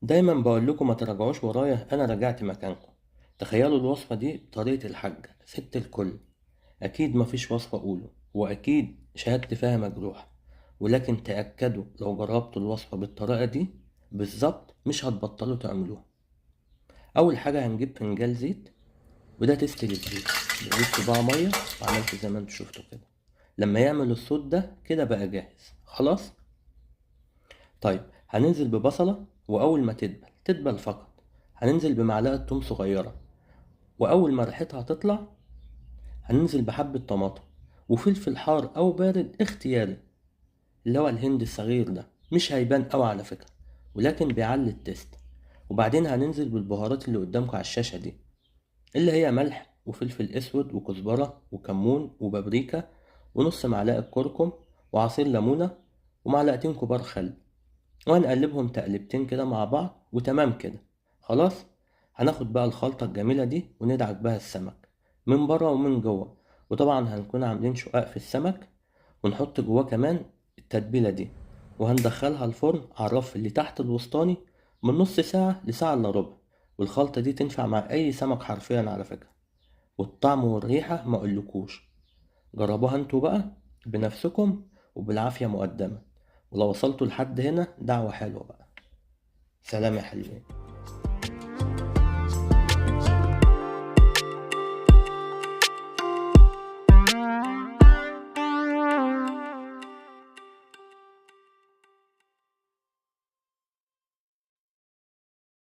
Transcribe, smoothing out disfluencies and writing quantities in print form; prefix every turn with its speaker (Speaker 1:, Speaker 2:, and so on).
Speaker 1: دايما بقول لكم ما تراجعوش ورايا، انا رجعت مكانكم. تخيلوا الوصفة دي بطريقة الحاجة ست الكل. اكيد مفيش وصفة اقوله، واكيد شهادتي فيها مجروحة، ولكن تأكدوا لو جربتوا الوصفة بالطريقة دي بالظبط مش هتبطلوا تعملوها. اول حاجة هنجيب فنجان زيت، وده تست للزيت. بجيب صباع مية وعملت زي ما انتوا شفتوا كده. لما يعمل الصوت ده كده بقى جاهز خلاص. طيب هننزل ببصلة، وأول ما تدبل فقط هننزل بمعلقة توم صغيرة، وأول ما ريحتها تطلع هننزل بحبة طماطم وفلفل حار أو بارد اختياري، اللي هو الهند الصغير ده مش هيبان أوي على فكرة، ولكن بيعلي التيست. وبعدين هننزل بالبهارات اللي قدامكم على الشاشة دي، اللي هي ملح وفلفل أسود وكزبرة وكمون وبابريكا ونص معلقة كركم وعصير ليمونة ومعلقتين كبار خل، وهنقلبهم تقلبتين كده مع بعض وتمام كده خلاص. هناخد بقى الخلطة الجميلة دي وندعك بها السمك من بره ومن جوه، وطبعا هنكون عاملين شقاق في السمك، ونحط جواه كمان التتبيلة دي، وهندخلها الفرن على الرف اللي تحت الوسطاني من نص ساعة لساعة إلا ربع. والخلطة دي تنفع مع أي سمك حرفيا على فكرة، والطعم والريحة ما أقولكوش. جربوها انتوا بقى بنفسكم وبالعافية مقدمة. ولو وصلتوا لحد هنا دعوة حلوة بقى. سلام يا حلوين.